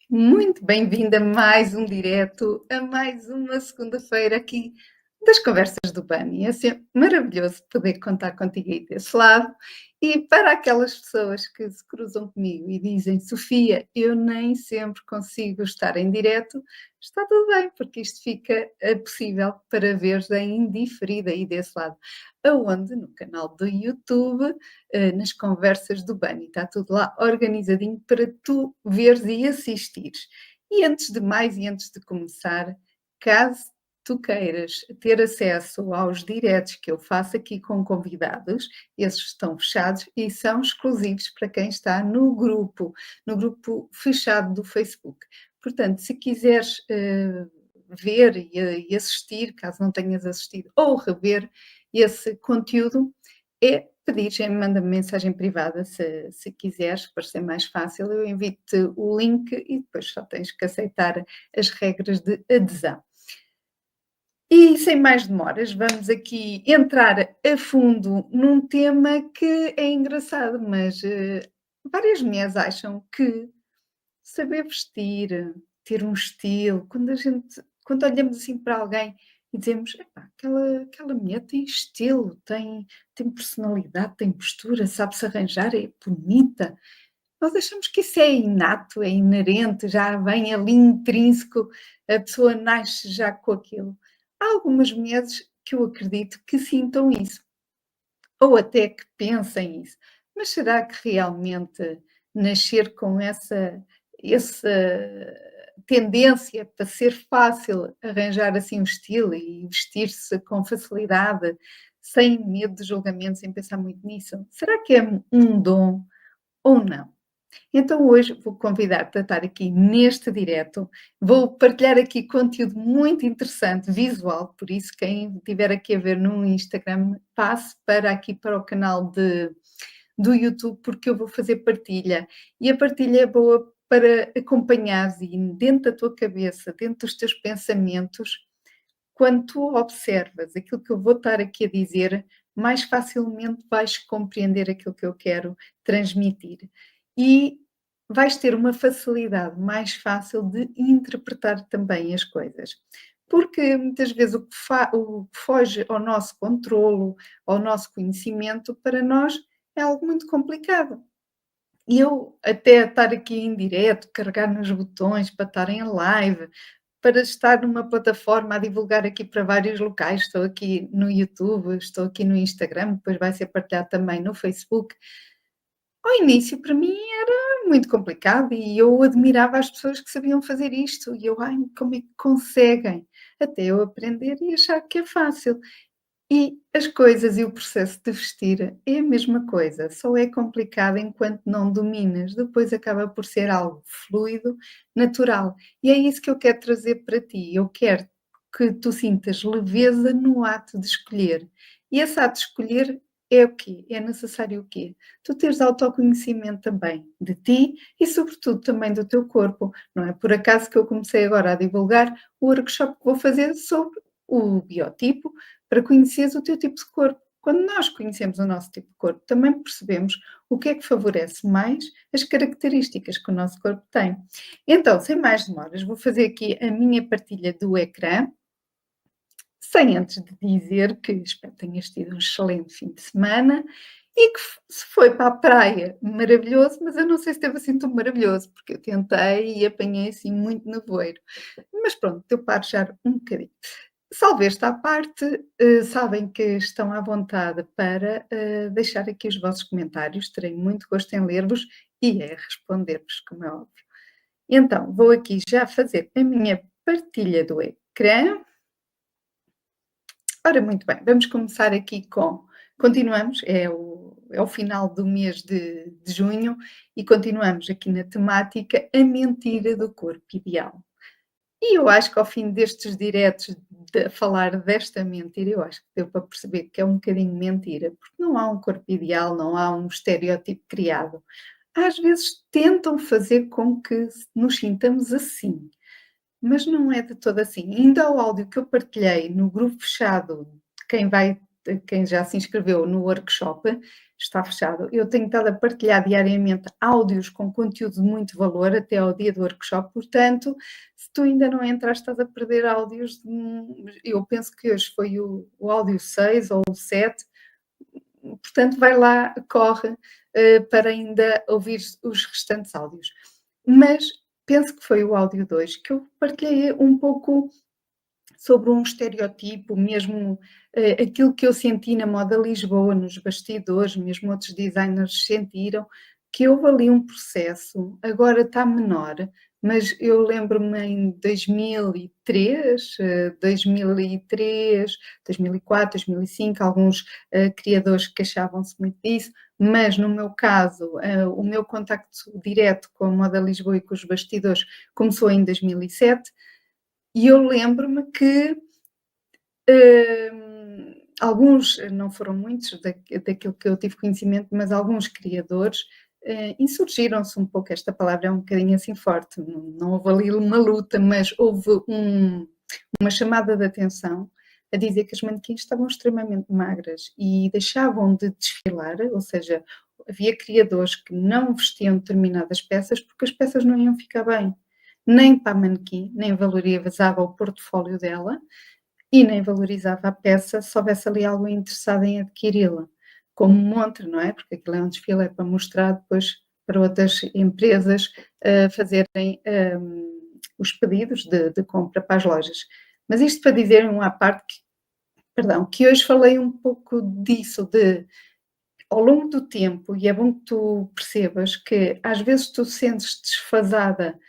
Muito bem-vinda a mais um direto, a mais uma segunda-feira aqui das Conversas do Bani. É sempre maravilhoso poder contar contigo aí desse lado. E para aquelas pessoas que se cruzam comigo e dizem: Sofia, eu nem sempre consigo estar em direto, está tudo bem, porque isto fica possível para veres em diferido aí desse lado. Aonde? No canal do YouTube, nas Conversas do Bani. Está tudo lá organizadinho para tu veres e assistires. E antes de mais e antes de começar, caso tu queiras ter acesso aos diretos que eu faço aqui com convidados, esses estão fechados e são exclusivos para quem está no grupo fechado do Facebook. Portanto, se quiseres ver e assistir, caso não tenhas assistido, ou rever esse conteúdo, é pedir, manda-me mensagem privada se quiseres, para ser mais fácil, eu envio-te o link e depois só tens que aceitar as regras de adesão. E sem mais demoras, vamos aqui entrar a fundo num tema que é engraçado, mas várias mulheres acham que saber vestir, ter um estilo, quando olhamos assim para alguém e dizemos: "Epá, aquela mulher tem estilo, tem personalidade, tem postura, sabe-se arranjar, é bonita", nós achamos que isso é inato, é inerente, já vem ali intrínseco, a pessoa nasce já com aquilo. Há algumas mulheres que eu acredito que sintam isso, ou até que pensem isso. Mas será que realmente nascer com essa tendência para ser fácil arranjar assim um estilo e vestir-se com facilidade, sem medo de julgamento, sem pensar muito nisso? Será que é um dom ou não? Então hoje vou convidar-te a estar aqui neste direto, vou partilhar aqui conteúdo muito interessante, visual, por isso quem estiver aqui a ver no Instagram, passe para aqui para o canal do YouTube, porque eu vou fazer partilha. E a partilha é boa para acompanhares e dentro da tua cabeça, dentro dos teus pensamentos, quando tu observas aquilo que eu vou estar aqui a dizer, mais facilmente vais compreender aquilo que eu quero transmitir. E vais ter uma facilidade mais fácil de interpretar também as coisas. Porque muitas vezes o que foge ao nosso controlo, ao nosso conhecimento, para nós é algo muito complicado. E eu até estar aqui em direto, carregar nos botões para estar em live, para estar numa plataforma a divulgar aqui para vários locais. Estou aqui no YouTube, estou aqui no Instagram, depois vai ser partilhado também no Facebook. Ao início, para mim, era muito complicado e eu admirava as pessoas que sabiam fazer isto. E eu, ai, como é que conseguem? Até eu aprender e achar que é fácil. E as coisas e o processo de vestir é a mesma coisa, só é complicado enquanto não dominas, depois acaba por ser algo fluido, natural. E é isso que eu quero trazer para ti. Eu quero que tu sintas leveza no ato de escolher. E esse ato de escolher é o quê? É necessário o quê? Tu teres autoconhecimento também de ti e, sobretudo, também do teu corpo. Não é por acaso que eu comecei agora a divulgar o workshop que vou fazer sobre o biotipo, para conheceres o teu tipo de corpo. Quando nós conhecemos o nosso tipo de corpo, também percebemos o que é que favorece mais as características que o nosso corpo tem. Então, sem mais demoras, vou fazer aqui a minha partilha do ecrã, sem antes de dizer que espero que tenhas tido um excelente fim de semana e que se foi para a praia, maravilhoso, mas eu não sei se teve assim tão maravilhoso, porque eu tentei e apanhei assim muito nevoeiro. Mas pronto, deu para arjar um bocadinho. Salve esta à parte, sabem que estão à vontade para deixar aqui os vossos comentários, terei muito gosto em ler-vos e a responder-vos, como é óbvio. Então, vou aqui já fazer a minha partilha do ecrã. Ora, muito bem, vamos começar aqui continuamos, é o final do mês de junho e continuamos aqui na temática A Mentira do Corpo Ideal. E eu acho que ao fim destes diretos de falar desta mentira, eu acho que deu para perceber que é um bocadinho mentira, porque não há um corpo ideal, não há um estereótipo criado. Às vezes tentam fazer com que nos sintamos assim, mas não é de todo assim. Ainda o áudio que eu partilhei no grupo fechado, de quem vai quem já se inscreveu no workshop, está fechado. Eu tenho estado a partilhar diariamente áudios com conteúdo de muito valor até ao dia do workshop, portanto, se tu ainda não entraste, estás a perder áudios. Eu penso que hoje foi o áudio 6 ou o 7, portanto, vai lá, corre para ainda ouvir os restantes áudios. Mas penso que foi o áudio 2 que eu partilhei um pouco sobre um estereotipo, mesmo aquilo que eu senti na moda Lisboa, nos bastidores, mesmo outros designers sentiram, que houve ali um processo, agora está menor, mas eu lembro-me em 2003, 2003, 2004, 2005, alguns criadores queixavam-se muito disso, mas no meu caso, o meu contacto direto com a moda Lisboa e com os bastidores começou em 2007, e eu lembro-me que alguns, não foram muitos daquilo que eu tive conhecimento, mas alguns criadores insurgiram-se um pouco, esta palavra é um bocadinho assim forte, não houve ali uma luta, mas houve uma chamada de atenção a dizer que as manequins estavam extremamente magras e deixavam de desfilar, ou seja, havia criadores que não vestiam determinadas peças porque as peças não iam ficar bem, nem para a manequim, nem valorizava o portfólio dela e nem valorizava a peça se houvesse ali alguém interessado em adquiri-la, como montre, não é? Porque aquilo é um desfile, é para mostrar depois para outras empresas fazerem os pedidos de compra para as lojas. Mas isto para dizer uma parte que hoje falei um pouco disso, ao longo do tempo, e é bom que tu percebas que às vezes tu sentes desfasada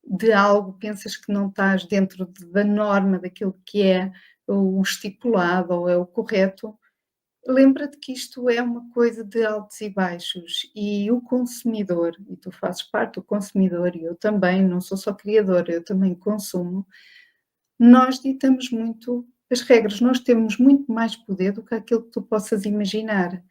de algo, pensas que não estás dentro da norma, daquilo que é o estipulado ou é o correto, lembra-te que isto é uma coisa de altos e baixos e o consumidor, e tu fazes parte do consumidor, e eu também, não sou só criadora, eu também consumo, nós ditamos muito as regras, nós temos muito mais poder do que aquilo que tu possas imaginar.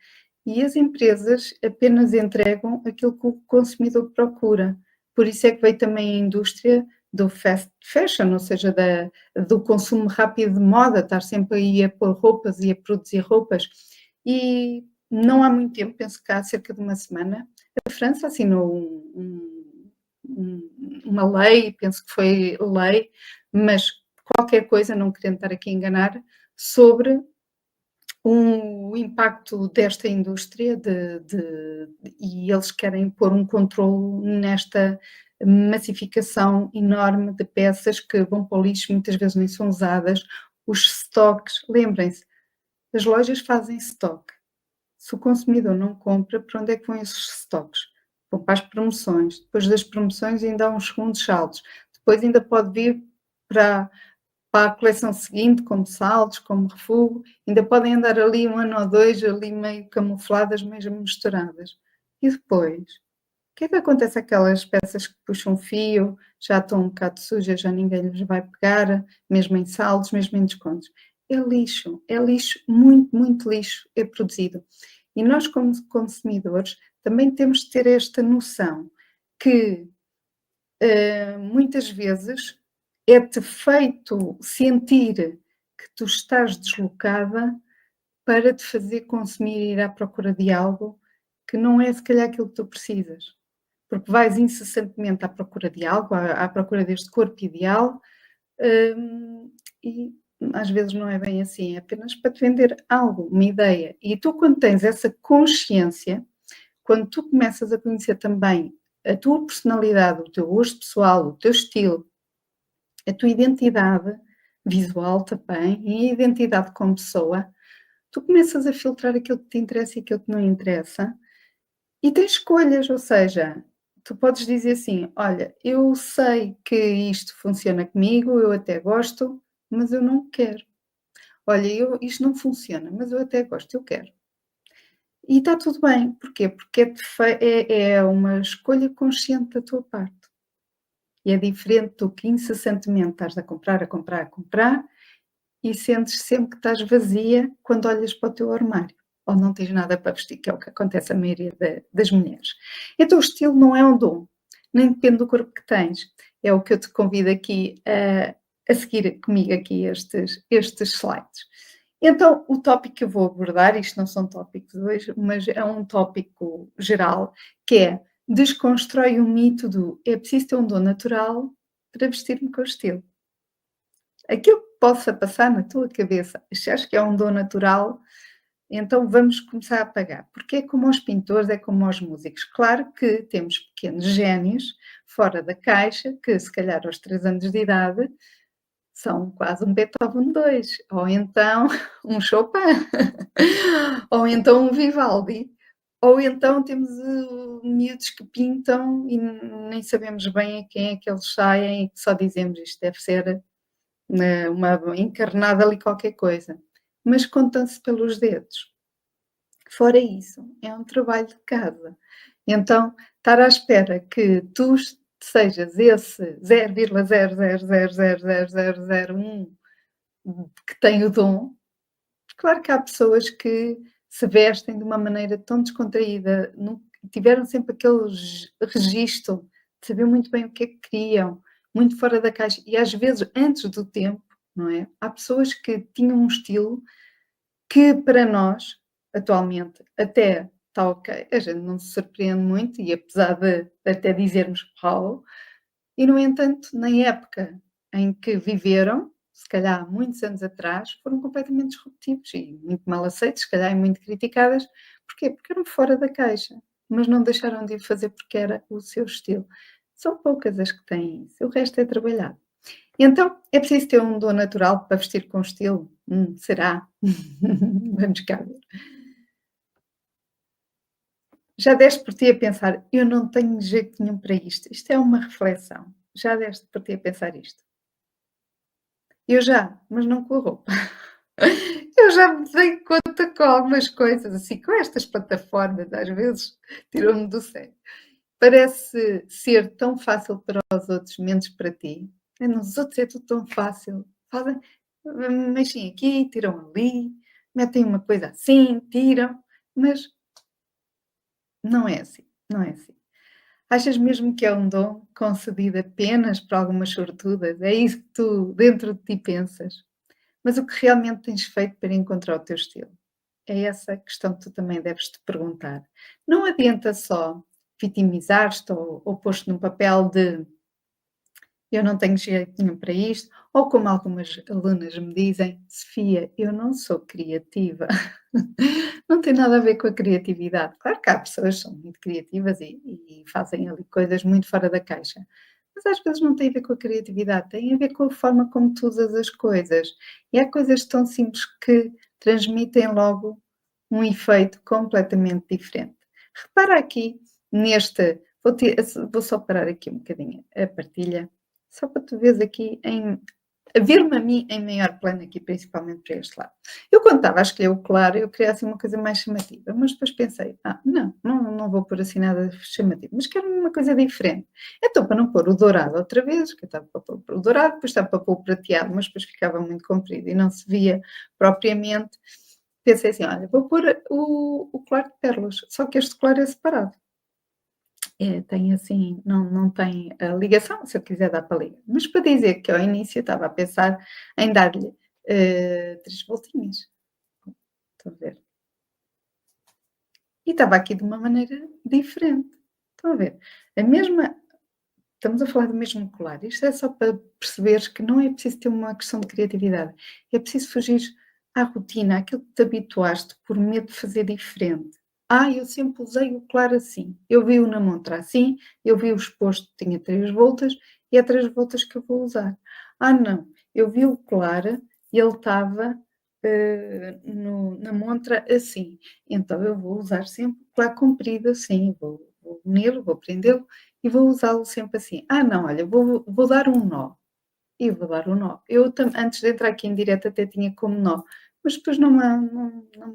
E as empresas apenas entregam aquilo que o consumidor procura. Por isso é que veio também a indústria do fast fashion, ou seja, do consumo rápido de moda, estar sempre aí a pôr roupas e a produzir roupas. E não há muito tempo, penso que há cerca de uma semana, a França assinou uma lei, penso que foi lei, mas qualquer coisa, não querendo estar aqui a enganar, sobre o impacto desta indústria e eles querem pôr um controle nesta massificação enorme de peças que vão para o lixo, muitas vezes nem são usadas. Os stocks, lembrem-se, as lojas fazem stock. Se o consumidor não compra, para onde é que vão esses stocks? Vão para as promoções. Depois das promoções ainda há uns segundos saldos. Depois ainda pode vir para a coleção seguinte, como saldos, como refugo, ainda podem andar ali um ano ou dois, ali meio camufladas, meio misturadas. E depois, o que é que acontece àquelas peças que puxam fio, já estão um bocado sujas, já ninguém lhes vai pegar, mesmo em saldos, mesmo em descontos? É lixo, muito, muito lixo é produzido. E nós, como consumidores, também temos de ter esta noção que muitas vezes é-te feito sentir que tu estás deslocada para te fazer consumir e ir à procura de algo que não é se calhar aquilo que tu precisas. Porque vais incessantemente à procura de algo, à procura deste corpo ideal, e às vezes não é bem assim, é apenas para te vender algo, uma ideia. E tu, quando tens essa consciência, quando tu começas a conhecer também a tua personalidade, o teu gosto pessoal, o teu estilo, a tua identidade visual também e a identidade como pessoa, tu começas a filtrar aquilo que te interessa e aquilo que não interessa e tens escolhas, ou seja, tu podes dizer assim: olha, eu sei que isto funciona comigo, eu até gosto, mas eu não quero. Olha, isto não funciona, mas eu até gosto, eu quero. E está tudo bem, porquê? Porque é uma escolha consciente da tua parte. E é diferente do que incessantemente estás a comprar, a comprar, a comprar, e sentes sempre que estás vazia quando olhas para o teu armário, ou não tens nada para vestir, que é o que acontece à maioria das mulheres. Então o estilo não é um dom, nem depende do corpo que tens. É o que eu te convido aqui a seguir comigo aqui estes slides. Então, o tópico que eu vou abordar, isto não são tópicos hoje, mas é um tópico geral, que é desconstrói o mito do é preciso ter um dom natural para vestir-me com estilo. Aquilo que possa passar na tua cabeça, achares que é um dom natural, então vamos começar a apagar, porque é como aos pintores, é como aos músicos. Claro que temos pequenos génios fora da caixa, que se calhar aos 3 anos de idade são quase um Beethoven 2, ou então um Chopin, ou então um Vivaldi, ou então temos miúdos que pintam e nem sabemos bem a quem é que eles saem e que só dizemos isto deve ser uma encarnada ali qualquer coisa. Mas contam-se pelos dedos. Fora isso, é um trabalho de casa. Então, estar à espera que tu sejas esse 0,000000001 que tem o dom, claro que há pessoas que se vestem de uma maneira tão descontraída, tiveram sempre aquele registro de saber muito bem o que é que queriam, muito fora da caixa, e às vezes antes do tempo, não é? Há pessoas que tinham um estilo que para nós, atualmente, até está ok, a gente não se surpreende muito e apesar de até dizermos "uau", e no entanto, na época em que viveram, se calhar há muitos anos atrás, foram completamente disruptivos e muito mal aceitos, se calhar e muito criticadas. Porquê? Porque eram fora da caixa, mas não deixaram de o fazer porque era o seu estilo. São poucas as que têm isso, o resto é trabalhado. Então, é preciso ter um dom natural para vestir com estilo? Será? Vamos cá ver. Já deste por ti a pensar: "Eu não tenho jeito nenhum para isto". Isto é uma reflexão. Já deste por ti a pensar isto? Eu já, mas não com a roupa. Eu já me dei conta com algumas coisas, assim, com estas plataformas, às vezes tiram-me do sério. Parece ser tão fácil para os outros, menos para ti. Nos outros é tudo tão fácil. Fazem, mexem aqui, tiram ali, metem uma coisa assim, tiram, mas não é assim, não é assim. Achas mesmo que é um dom concedido apenas para algumas sortudas? É isso que tu dentro de ti pensas? Mas o que realmente tens feito para encontrar o teu estilo? É essa a questão que tu também deves te perguntar. Não adianta só vitimizar-te ou pôr-te num papel de eu não tenho jeito nenhum para isto, ou como algumas alunas me dizem, Sofia, eu não sou criativa. Não tem nada a ver com a criatividade. Claro que há pessoas que são muito criativas e fazem ali coisas muito fora da caixa, mas às vezes não tem a ver com a criatividade, tem a ver com a forma como tu usas as coisas. E há coisas tão simples que transmitem logo um efeito completamente diferente. Repara aqui neste, vou só parar aqui um bocadinho a partilha, só para tu veres aqui a ver-me a mim em maior plano aqui, principalmente para este lado. Eu quando estava a escolher o claro, eu queria assim uma coisa mais chamativa, mas depois pensei, não vou pôr assim nada chamativo, mas quero uma coisa diferente. Então, para não pôr o dourado outra vez, que eu estava para pôr o dourado, depois estava para pôr o prateado, mas depois ficava muito comprido e não se via propriamente, pensei assim, olha, vou pôr o colar de pérolas, só que este colar é separado. Tem assim, não tem a ligação, se eu quiser dar para ligar. Mas para dizer que ao início eu estava a pensar em dar-lhe, 3 voltinhas, estão a ver? E estava aqui de uma maneira diferente, estão a ver? A mesma Estamos a falar do mesmo colar, isto é só para perceberes que não é preciso ter uma questão de criatividade, é preciso fugir à rotina, àquilo que te habituaste por medo de fazer diferente. Eu sempre usei o colar assim, eu vi-o na montra assim, eu vi-o exposto, tinha 3 voltas e é 3 voltas que eu vou usar. Não, eu vi o colar e ele estava, na montra assim, então eu vou usar sempre o colar comprido assim, vou uni-lo, vou prendê-lo e vou usá-lo sempre assim. Não, olha, vou dar um nó. E vou dar um nó. Eu antes de entrar aqui em direto até tinha como nó, mas depois não me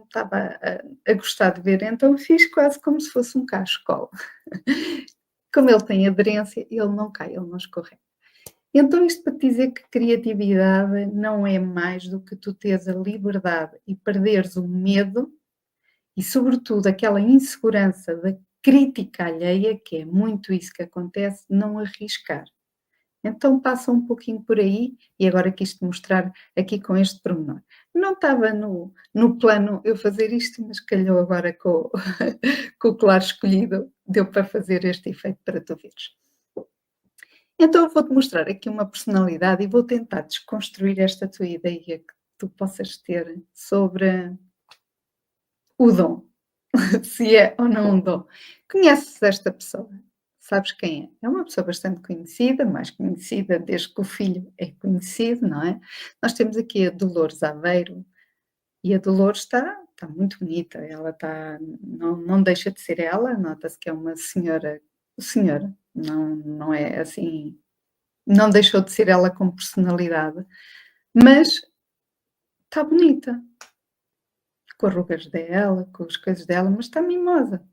estava a gostar de ver, então fiz quase como se fosse um cachecol. Como ele tem aderência, ele não cai, ele não escorrega. Então isto para te dizer que criatividade não é mais do que tu teres a liberdade e perderes o medo e sobretudo aquela insegurança da crítica alheia, que é muito isso que acontece, não arriscar. Então passa um pouquinho por aí e agora quis-te mostrar aqui com este pormenor. Não estava no plano eu fazer isto, mas calhou agora com, com o colar escolhido, deu para fazer este efeito para tu veres. Então eu vou-te mostrar aqui uma personalidade e vou tentar desconstruir esta tua ideia que tu possas ter sobre o dom, se é ou não um dom. Conheces esta pessoa? Sabes quem é? É uma pessoa bastante conhecida, mais conhecida desde que o filho é conhecido, não é? Nós temos aqui a Dolores Aveiro e a Dolores está muito bonita, ela está, não deixa de ser ela, nota-se que é uma senhora, não é assim, não deixou de ser ela com personalidade, mas está bonita, com as rugas dela, com as coisas dela, mas está mimosa.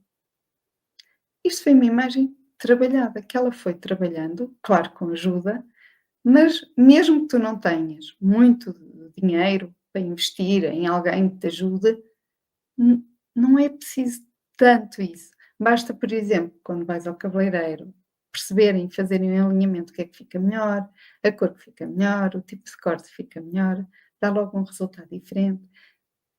Isto foi uma imagem trabalhada, que ela foi trabalhando, claro, com ajuda, mas mesmo que tu não tenhas muito dinheiro para investir em alguém que te ajude, não é preciso tanto isso. Basta, por exemplo, quando vais ao cabeleireiro, perceberem, fazerem um alinhamento, o que é que fica melhor, a cor que fica melhor, o tipo de corte fica melhor, dá logo um resultado diferente.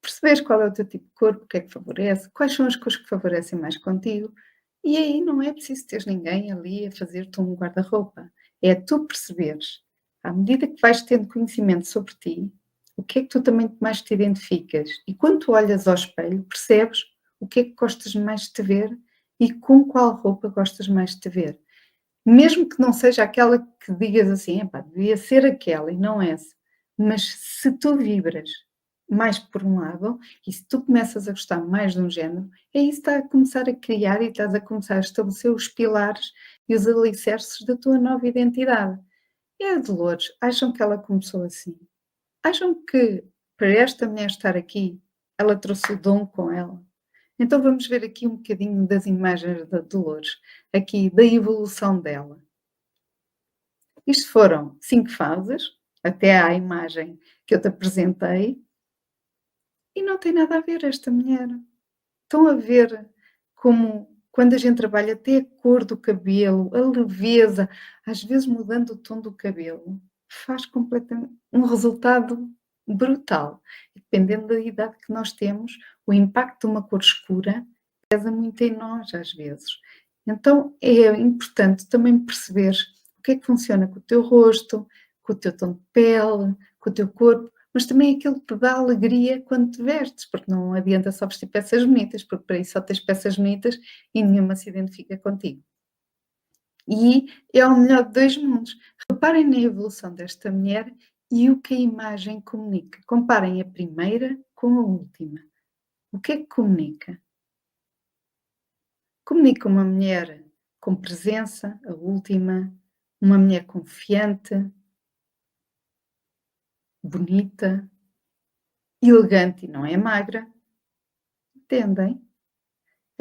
Perceberes qual é o teu tipo de corpo, o que é que favorece, quais são as cores que favorecem mais contigo, e aí não é preciso teres ninguém ali a fazer-te um guarda-roupa. É tu perceberes, à medida que vais tendo conhecimento sobre ti, o que é que tu também mais te identificas. E quando tu olhas ao espelho, percebes o que é que gostas mais de te ver e com qual roupa gostas mais de te ver. Mesmo que não seja aquela que digas assim, epá, devia ser aquela e não essa. Mas se tu vibras mais por um lado, e se tu começas a gostar mais de um género, é isso que está a começar a criar e estás a começar a estabelecer os pilares e os alicerces da tua nova identidade. E a Dolores, acham que ela começou assim? Acham que para esta mulher estar aqui, ela trouxe o dom com ela? Então vamos ver aqui um bocadinho das imagens da Dolores, aqui da evolução dela. Isto foram 5 fases, até à imagem que eu te apresentei, e não tem nada a ver esta mulher. Estão a ver como quando a gente trabalha até a cor do cabelo, a leveza, às vezes mudando o tom do cabelo, faz completamente um resultado brutal. Dependendo da idade que nós temos, o impacto de uma cor escura pesa muito em nós às vezes. Então é importante também perceber o que é que funciona com o teu rosto, com o teu tom de pele, com o teu corpo, mas também aquilo que te dá alegria quando te vestes, porque não adianta só vestir peças bonitas, porque para isso só tens peças bonitas e nenhuma se identifica contigo. E é o melhor de dois mundos. Reparem na evolução desta mulher e o que a imagem comunica. Comparem a primeira com a última. O que é que comunica? Comunica uma mulher com presença, a última, uma mulher confiante, bonita, elegante e não é magra. Entendem?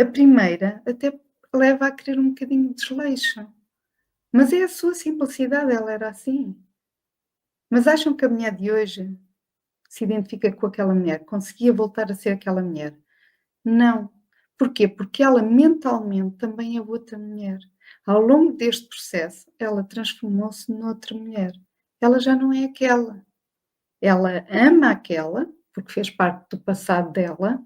A primeira até leva a querer um bocadinho de desleixo, mas é a sua simplicidade, ela era assim. Mas acham que a mulher de hoje se identifica com aquela mulher, conseguia voltar a ser aquela mulher? Não. Porquê? Porque ela mentalmente também é outra mulher. Ao longo deste processo, ela transformou-se noutra mulher. Ela já não é aquela. Ela ama aquela, porque fez parte do passado dela,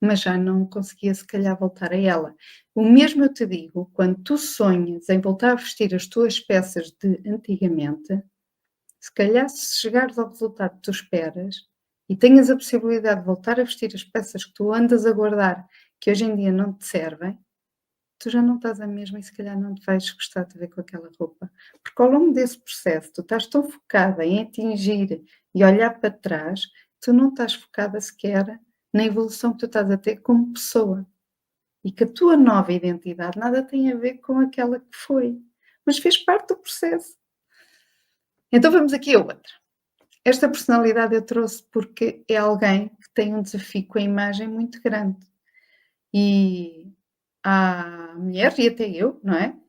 mas já não conseguia se calhar voltar a ela. O mesmo eu te digo, quando tu sonhas em voltar a vestir as tuas peças de antigamente, se calhar se chegares ao resultado que tu esperas e tenhas a possibilidade de voltar a vestir as peças que tu andas a guardar, que hoje em dia não te servem, tu já não estás a mesma e se calhar não te vais gostar de ver com aquela roupa. Porque ao longo desse processo, tu estás tão focada em atingir e olhar para trás, tu não estás focada sequer na evolução que tu estás a ter como pessoa. E que a tua nova identidade nada tem a ver com aquela que foi, mas fez parte do processo. Então vamos aqui a outra. Esta personalidade eu trouxe porque é alguém que tem um desafio com a imagem muito grande. E há mulheres, e até eu, não é?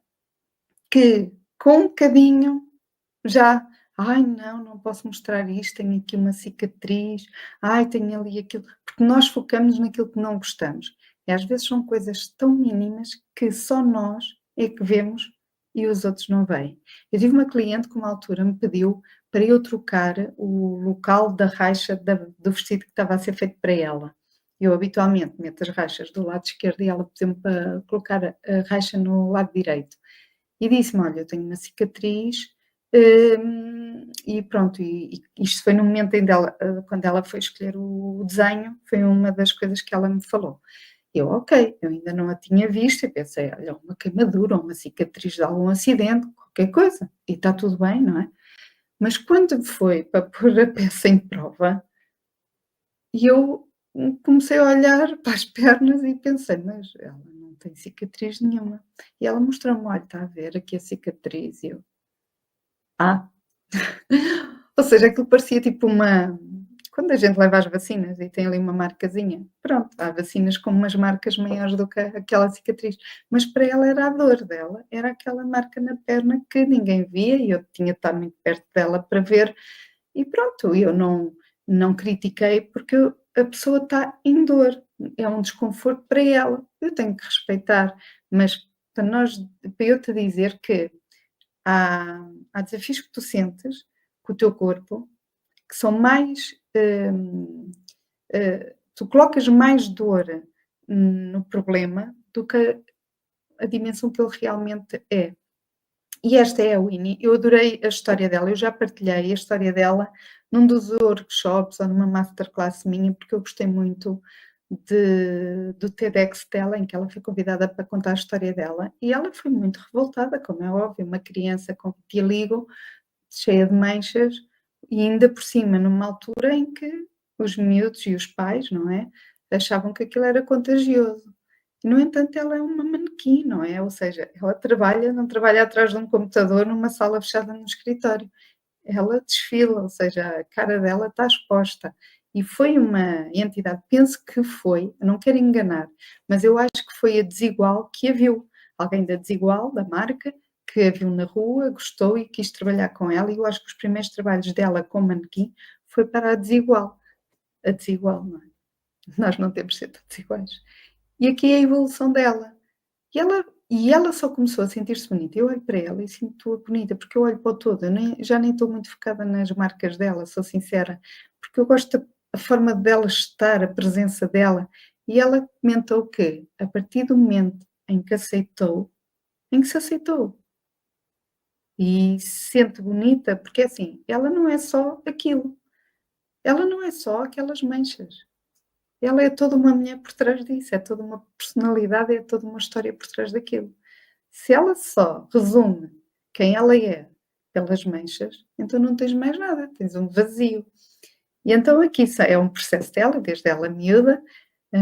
Que com um bocadinho já, ai não, não posso mostrar isto, tenho aqui uma cicatriz, ai tenho ali aquilo, porque nós focamos naquilo que não gostamos. E às vezes são coisas tão mínimas que só nós é que vemos e os outros não veem. Eu tive uma cliente que uma altura me pediu para eu trocar o local da raixa do vestido que estava a ser feito para ela. Eu habitualmente meto as raixas do lado esquerdo e ela pediu-me para colocar a raixa no lado direito. E disse-me: "Olha, eu tenho uma cicatriz, e pronto", e isto foi no momento em dela quando ela foi escolher o desenho, foi uma das coisas que ela me falou. Eu: "Ok", eu ainda não a tinha visto e pensei: "Olha, uma queimadura ou uma cicatriz de algum acidente, qualquer coisa, e está tudo bem, não é?". Mas quando foi para pôr a peça em prova, eu, comecei a olhar para as pernas e pensei: "Mas ela não tem cicatriz nenhuma". E ela mostrou-me: "Olha, está a ver aqui a cicatriz", e eu: "Ah". Ou seja, aquilo parecia tipo uma quando a gente leva as vacinas e tem ali uma marcazinha, pronto, há vacinas com umas marcas maiores do que aquela cicatriz, mas para ela era a dor dela, era aquela marca na perna que ninguém via e eu tinha de estar muito perto dela para ver e pronto, eu não critiquei porque a pessoa está em dor, é um desconforto para ela, eu tenho que respeitar, mas para nós para eu te dizer que há desafios que tu sentes com o teu corpo, que são mais, tu colocas mais dor no problema do que a dimensão que ele realmente é. E esta é a Winnie, eu adorei a história dela, eu já partilhei a história dela num dos workshops ou numa masterclass minha, porque eu gostei muito do TEDx dela, em que ela foi convidada para contar a história dela, e ela foi muito revoltada, como é óbvio, uma criança com vitiligo, cheia de manchas, e ainda por cima numa altura em que os miúdos e os pais, não é, achavam que aquilo era contagioso. No entanto, ela é uma manequim, não é? Ou seja, ela trabalha, não trabalha atrás de um computador numa sala fechada num escritório. Ela desfila, ou seja, a cara dela está exposta. E foi uma entidade, penso que foi, eu não quero enganar, mas eu acho que foi a Desigual que a viu. Alguém da Desigual, da marca, que a viu na rua, gostou e quis trabalhar com ela. E eu acho que os primeiros trabalhos dela como manequim foi para a Desigual. A Desigual, não é? Nós não temos de ser todos iguais. E aqui é a evolução dela. E ela só começou a sentir-se bonita. Eu olho para ela e sinto-a bonita, porque eu olho para o todo, eu já nem estou muito focada nas marcas dela, sou sincera, porque eu gosto da a forma dela estar, a presença dela. E ela comentou que, a partir do momento em que aceitou, em que se aceitou e se sente bonita, porque assim, ela não é só aquilo, ela não é só aquelas manchas. Ela é toda uma mulher por trás disso, é toda uma personalidade, é toda uma história por trás daquilo. Se ela só resume quem ela é pelas manchas, então não tens mais nada, tens um vazio. E então aqui é um processo dela, desde ela miúda,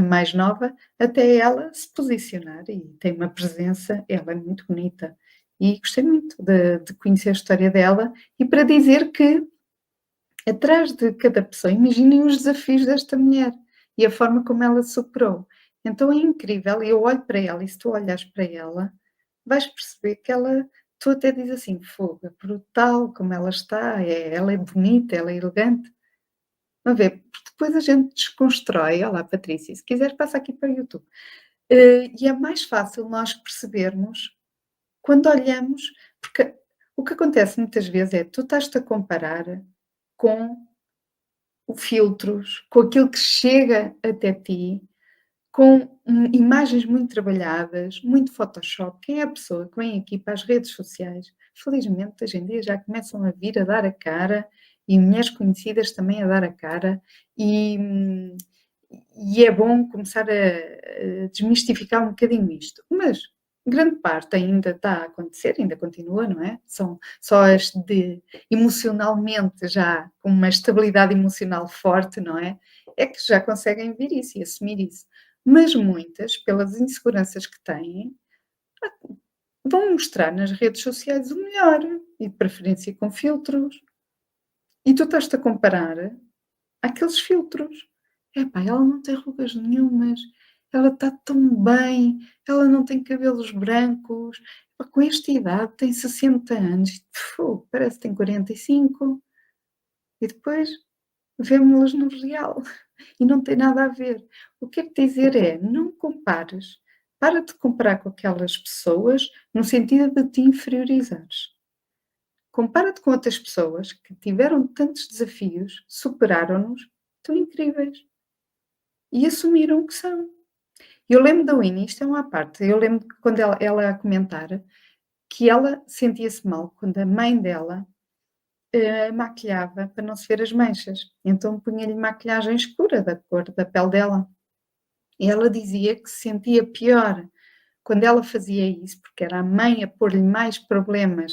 mais nova, até ela se posicionar e tem uma presença, ela é muito bonita. E gostei muito de conhecer a história dela e para dizer que atrás de cada pessoa, imaginem os desafios desta mulher e a forma como ela superou. Então é incrível, e eu olho para ela e se tu olhas para ela, vais perceber que ela, tu até dizes assim, fogo, é brutal como ela está, ela é bonita, ela é elegante. A ver, porque depois a gente desconstrói, olá Patrícia, se quiseres passa aqui para o YouTube. E é mais fácil nós percebermos quando olhamos, porque o que acontece muitas vezes é tu estás-te a comparar com filtros, com aquilo que chega até ti, com imagens muito trabalhadas, muito Photoshop. Quem é a pessoa que vem aqui para as redes sociais? Felizmente, hoje em dia já começam a vir a dar a cara e mulheres conhecidas também a dar a cara, e, e é bom começar a desmistificar um bocadinho isto. Mas grande parte ainda está a acontecer, ainda continua, não é? São só as de emocionalmente já com uma estabilidade emocional forte, não é? É que já conseguem ver isso e assumir isso. Mas muitas, pelas inseguranças que têm, vão mostrar nas redes sociais o melhor e de preferência com filtros. E tu estás-te a comparar àqueles filtros. Epá, ela não tem rugas nenhumas, ela está tão bem, ela não tem cabelos brancos, epá, com esta idade tem 60 anos, fu, parece que tem 45. E depois vemo-las no real e não tem nada a ver. O que quero dizer é, não compares. para de comparar com aquelas pessoas no sentido de te inferiorizares. Compara-te com outras pessoas que tiveram tantos desafios, superaram-nos, estão incríveis e assumiram o que são. Eu lembro da Winnie, isto é uma à parte, eu lembro que quando ela a comentar que ela sentia-se mal quando a mãe dela maquilhava para não se ver as manchas. Então punha-lhe maquilhagem escura da cor da pele dela. E ela dizia que se sentia pior quando ela fazia isso, porque era a mãe a pôr-lhe mais problemas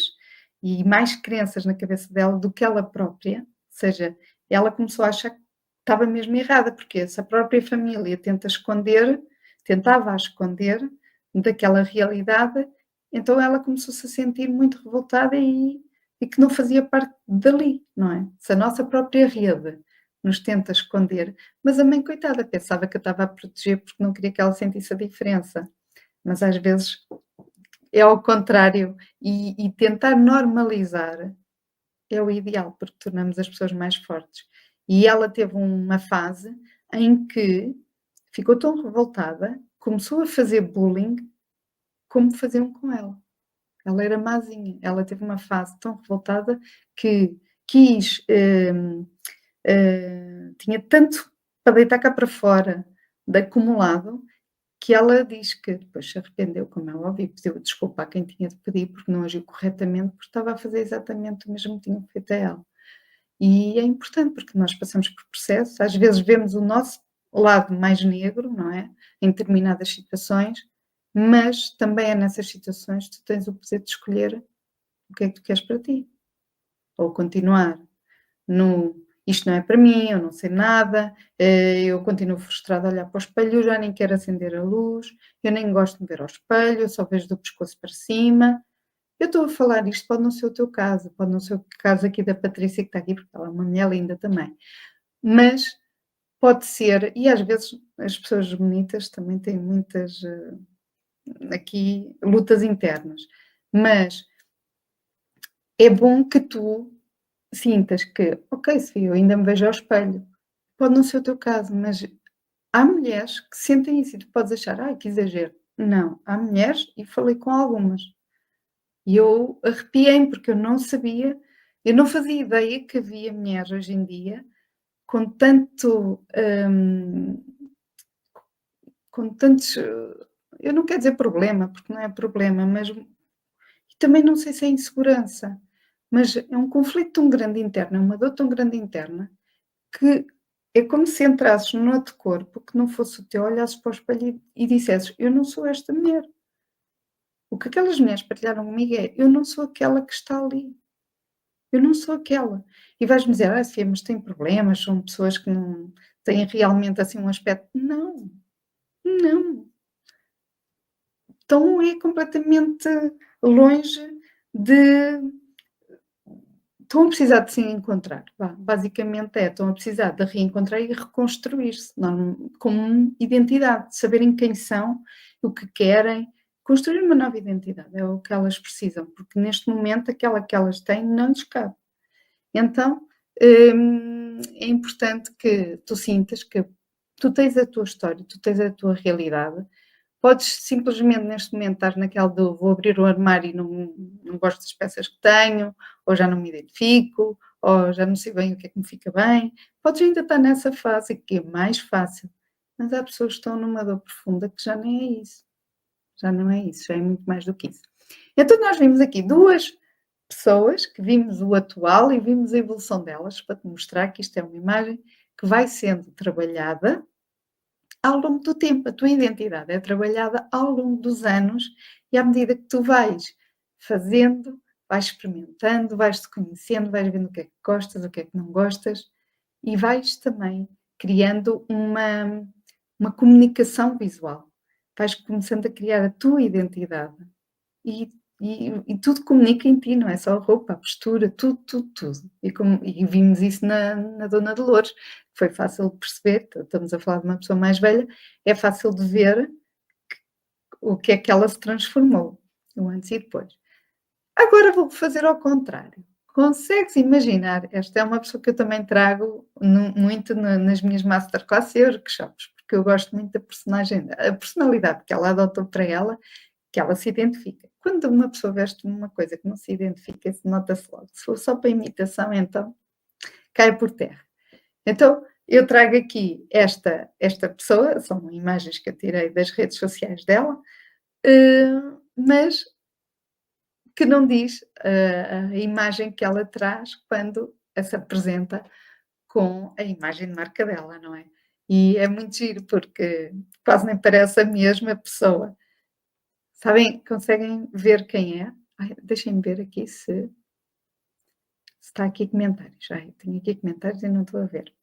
e mais crenças na cabeça dela do que ela própria. Ou seja, ela começou a achar que estava mesmo errada, porque se a própria família tentava esconder daquela realidade, então ela começou-se a sentir muito revoltada e que não fazia parte dali, não é? Se a nossa própria rede nos tenta esconder, mas a mãe, coitada, pensava que eu estava a proteger porque não queria que ela sentisse a diferença. Mas às vezes é ao contrário, e tentar normalizar é o ideal, porque tornamos as pessoas mais fortes. E ela teve uma fase em que ficou tão revoltada, começou a fazer bullying como faziam com ela. Ela era mazinha, ela teve uma fase tão revoltada que quis, tinha tanto para deitar cá para fora de acumulado, que ela diz que depois se arrependeu, como é óbvio, e pediu desculpa a quem tinha de pedir, porque não agiu corretamente, porque estava a fazer exatamente o mesmo que tinham feito a ela. E é importante, porque nós passamos por processos, às vezes vemos o nosso lado mais negro, não é? Em determinadas situações, mas também é nessas situações que tu tens o poder de escolher o que é que tu queres para ti. Ou continuar no isto não é para mim, eu não sei nada, eu continuo frustrada a olhar para o espelho, eu já nem quero acender a luz, eu nem gosto de ver ao espelho, eu só vejo do pescoço para cima. Eu estou a falar isto, pode não ser o teu caso, pode não ser o caso aqui da Patrícia que está aqui, porque ela é uma mulher linda também, mas pode ser, e às vezes as pessoas bonitas também têm muitas aqui lutas internas, mas é bom que tu sintas que, ok, Sofia, eu ainda me vejo ao espelho. Pode não ser o teu caso, mas há mulheres que sentem isso e tu podes achar, ai, que exagero. Não, há mulheres, e falei com algumas, e eu arrepiei-me porque eu não sabia, eu não fazia ideia que havia mulheres hoje em dia com tanto, com tantos, eu não quero dizer problema, porque não é problema, mas também não sei se é insegurança, mas é um conflito tão grande interno, é uma dor tão grande interna, que é como se entrasses num outro corpo que não fosse o teu, olhasses para o espelho e dissesses: "Eu não sou esta mulher". O que aquelas mulheres partilharam comigo é: "Eu não sou aquela que está ali, eu não sou aquela". E vais-me dizer: "Ah, Sofia, mas tem problemas, são pessoas que não têm realmente, assim, um aspecto", não, não, estão é completamente longe de, estão a precisar de se encontrar, vá, basicamente estão a precisar de reencontrar e reconstruir-se, como identidade, saberem quem são, o que querem, construir uma nova identidade, é o que elas precisam, porque neste momento aquela que elas têm não lhes cabe. Então, é importante que tu sintas que tu tens a tua história, tu tens a tua realidade. Podes simplesmente neste momento estar naquela do vou abrir o armário e não gosto das peças que tenho, ou já não me identifico, ou já não sei bem o que é que me fica bem. Podes ainda estar nessa fase que é mais fácil, mas há pessoas que estão numa dor profunda que já nem é isso. Já não é isso, já é muito mais do que isso. Então nós vimos aqui 2 pessoas, que vimos o atual e vimos a evolução delas, para te mostrar que isto é uma imagem que vai sendo trabalhada ao longo do tempo. A tua identidade é trabalhada ao longo dos anos e à medida que tu vais fazendo, vais experimentando, vais-te conhecendo, vais vendo o que é que gostas, o que é que não gostas e vais também criando uma comunicação visual. Vais começando a criar a tua identidade e, e tudo comunica em ti, não é só a roupa, a postura, tudo, tudo, tudo. E vimos isso na Dona Dolores. Foi fácil de perceber, estamos a falar de uma pessoa mais velha, é fácil de ver o que é que ela se transformou, o antes e depois. Agora vou fazer ao contrário. Consegues imaginar? Esta é uma pessoa que eu também trago muito nas minhas masterclasses e workshops, porque eu gosto muito da personagem, a personalidade que ela adotou para ela, que ela se identifica. Quando uma pessoa veste uma coisa que não se identifica, se nota-se logo. Se for só para imitação, então cai por terra. Então, eu trago aqui esta pessoa, são imagens que eu tirei das redes sociais dela, mas que não diz a imagem que ela traz quando se apresenta com a imagem de marca dela, não é? E é muito giro, porque quase nem parece a mesma pessoa. Sabem, conseguem ver quem é? Ai, deixem-me ver aqui se está aqui comentários. Ai, tenho aqui comentários e não estou a ver.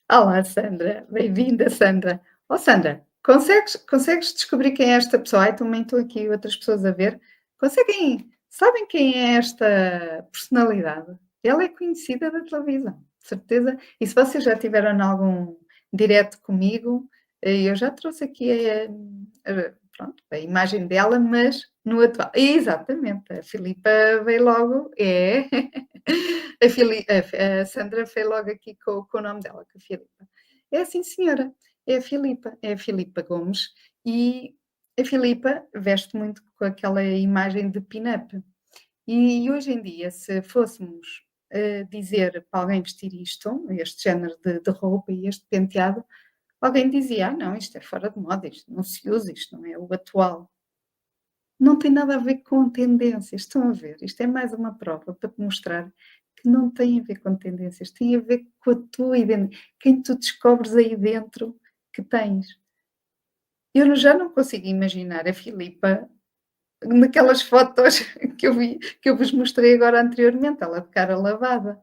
Olá, Sandra. Bem-vinda, Sandra. Oh, Sandra, consegues descobrir quem é esta pessoa? Ai, também estão aqui outras pessoas a ver. Sabem quem é esta personalidade? Ela é conhecida da televisão, de certeza. E se vocês já tiveram em algum direto comigo, eu já trouxe aqui pronto, a imagem dela, mas no atual. Exatamente, a Filipa veio logo, é. A Sandra veio logo aqui com o nome dela, com a Filipa. É assim, senhora, é a Filipa Gomes, e a Filipa veste muito com aquela imagem de pin-up. E hoje em dia, se fôssemos dizer para alguém vestir isto, este género de roupa e este penteado, alguém dizia: não, isto é fora de moda, isto não se usa, isto não é o atual. Não tem nada a ver com tendências, estão a ver? Isto é mais uma prova para te mostrar que não tem a ver com tendências, tem a ver com a tua identidade, quem tu descobres aí dentro que tens. Eu já não consigo imaginar a Filipa naquelas fotos que eu vi, que eu vos mostrei agora anteriormente, ela de cara lavada.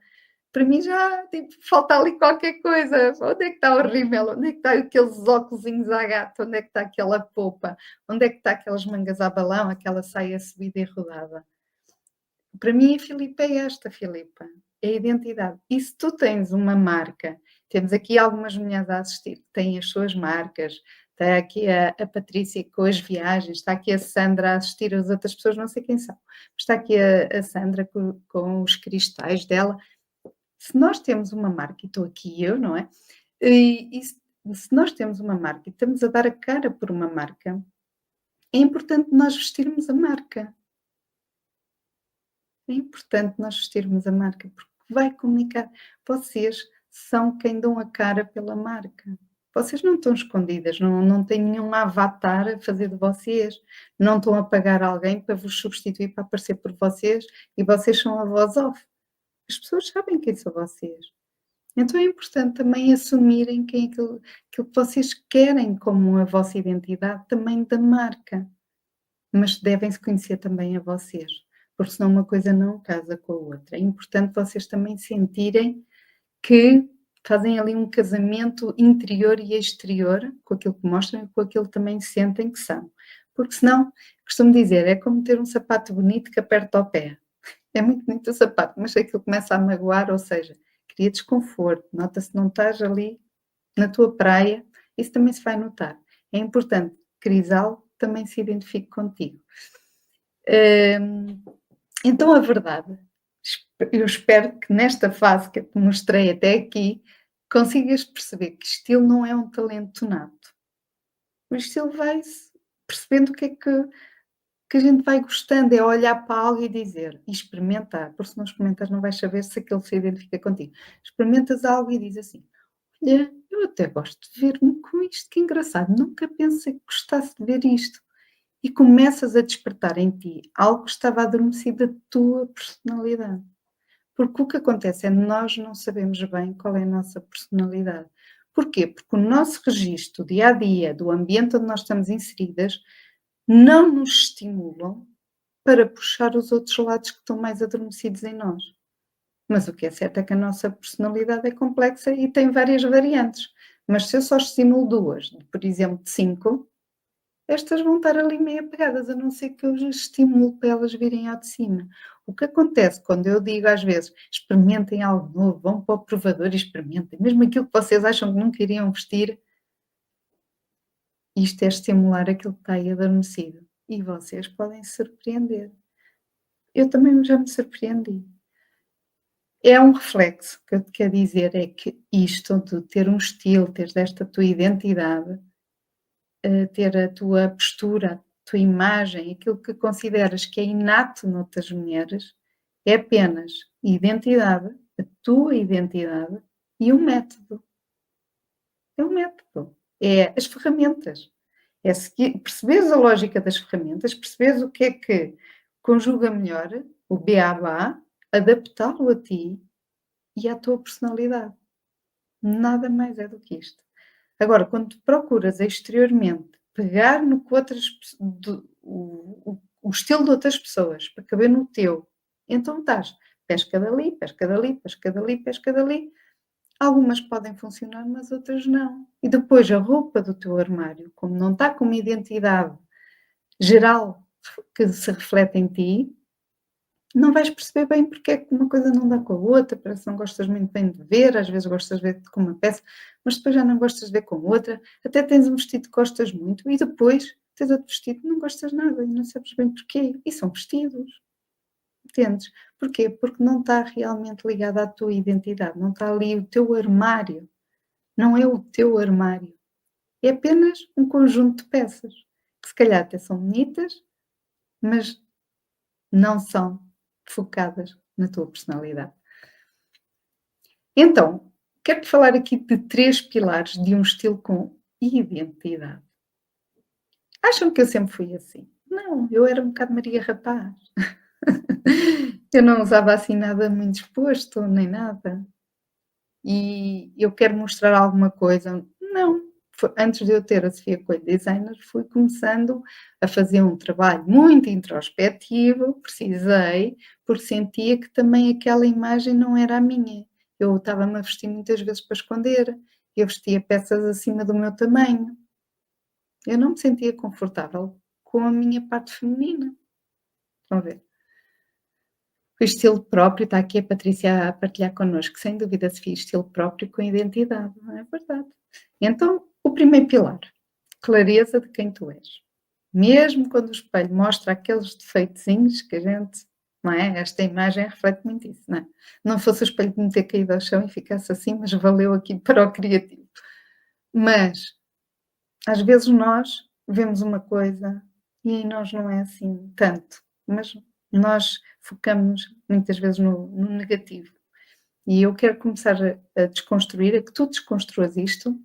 Para mim já, tipo, falta ali qualquer coisa. Onde é que está o rímel? Onde é que está aqueles óculosinhos à gata? Onde é que está aquela polpa? Onde é que está aquelas mangas a balão, aquela saia subida e rodada? Para mim a Filipa é esta, Filipa, é a identidade. E se tu tens uma marca, temos aqui algumas mulheres a assistir que têm as suas marcas, está aqui a Patrícia com as viagens, está aqui a Sandra a assistir, as outras pessoas não sei quem são, está aqui a Sandra com os cristais dela. Se nós temos uma marca, e estou aqui eu, não é? E se nós temos uma marca e estamos a dar a cara por uma marca, é importante nós vestirmos a marca. É importante nós vestirmos a marca, porque vai comunicar. Vocês são quem dão a cara pela marca. Vocês não estão escondidas, não têm nenhum avatar a fazer de vocês, não estão a pagar alguém para vos substituir para aparecer por vocês e vocês são a voz off. As pessoas sabem quem são vocês. Então é importante também assumirem aquilo que vocês querem como a vossa identidade também da marca, mas devem-se conhecer também a vocês, porque senão uma coisa não casa com a outra. É importante vocês também sentirem que fazem ali um casamento interior e exterior com aquilo que mostram e com aquilo que também sentem que são. Porque senão, costumo dizer, é como ter um sapato bonito que aperta ao pé. É muito bonito o sapato, mas aquilo começa a magoar, ou seja, cria desconforto, nota-se que não estás ali na tua praia, isso também se vai notar. É importante que Crisal também se identifique contigo. Então, a verdade, eu espero que nesta fase que eu te mostrei até aqui, consigas perceber que estilo não é um talento nato. O estilo vai-se percebendo o que é que a gente vai gostando, é olhar para algo e dizer, e experimentar, porque se não experimentas não vais saber se aquele se identifica contigo. Experimentas algo e dizes assim, olha, eu até gosto de ver-me com isto, que engraçado, nunca pensei que gostasse de ver isto. E começas a despertar em ti algo que estava adormecido da tua personalidade. Porque o que acontece é que nós não sabemos bem qual é a nossa personalidade. Porquê? Porque o nosso registro dia a dia, do ambiente onde nós estamos inseridas, não nos estimulam para puxar os outros lados que estão mais adormecidos em nós. Mas o que é certo é que a nossa personalidade é complexa e tem várias variantes. Mas se eu só estimulo duas, por exemplo, de 5, estas vão estar ali meio apegadas, a não ser que eu as estimule para elas virem ao de cima. O que acontece quando eu digo às vezes, experimentem algo novo, vão para o provador e experimentem, mesmo aquilo que vocês acham que nunca iriam vestir, isto é estimular aquilo que está aí adormecido. E vocês podem se surpreender. Eu também já me surpreendi. É um reflexo. O que eu te quero dizer é que isto de ter um estilo, teres esta tua identidade, ter a tua postura, a tua imagem, aquilo que consideras que é inato noutras mulheres, é apenas identidade, a tua identidade e um método. É um método. É as ferramentas. É seguir, perceberes a lógica das ferramentas, perceberes o que é que conjuga melhor, o beabá, adaptá-lo a ti e à tua personalidade. Nada mais é do que isto. Agora, quando tu procuras exteriormente pegar no que outras o estilo de outras pessoas para caber no teu, então estás pesca dali, pesca dali, pesca dali, pesca dali. Algumas podem funcionar, mas outras não. E depois a roupa do teu armário, como não está com uma identidade geral que se reflete em ti, não vais perceber bem porque é que uma coisa não dá com a outra, parece que não gostas muito bem de ver, às vezes gostas de ver com uma peça, mas depois já não gostas de ver com outra, até tens um vestido que gostas muito e depois tens outro vestido que não gostas nada e não sabes bem porquê. E são vestidos, entendes? Porquê? Porque não está realmente ligado à tua identidade, não está ali o teu armário, não é o teu armário, é apenas um conjunto de peças, que se calhar até são bonitas, mas não são focadas na tua personalidade. Então, quero-te falar aqui de 3 pilares de um estilo com identidade. Acham que eu sempre fui assim? Não, eu era um bocado Maria Rapaz. Eu não usava assim nada muito exposto, nem nada. E eu quero mostrar alguma coisa. Não, antes de eu ter a Sofia Coelho Designer, fui começando a fazer um trabalho muito introspectivo, precisei, porque sentia que também aquela imagem não era a minha. Eu estava-me a vestir muitas vezes para esconder, eu vestia peças acima do meu tamanho. Eu não me sentia confortável com a minha parte feminina. Estão a ver? O estilo próprio, está aqui a Patrícia a partilhar connosco, sem dúvida, Sofia, estilo próprio com identidade, não é verdade? Então, o primeiro pilar, clareza de quem tu és. Mesmo quando o espelho mostra aqueles defeitozinhos que a gente, não é? Esta imagem reflete muito isso, não é? Não fosse o espelho me ter caído ao chão e ficasse assim, mas valeu aqui para o criativo. Mas, às vezes nós vemos uma coisa e em nós não é assim tanto, mas nós focamos muitas vezes no negativo. E eu quero começar a desconstruir, a que tu desconstruas isto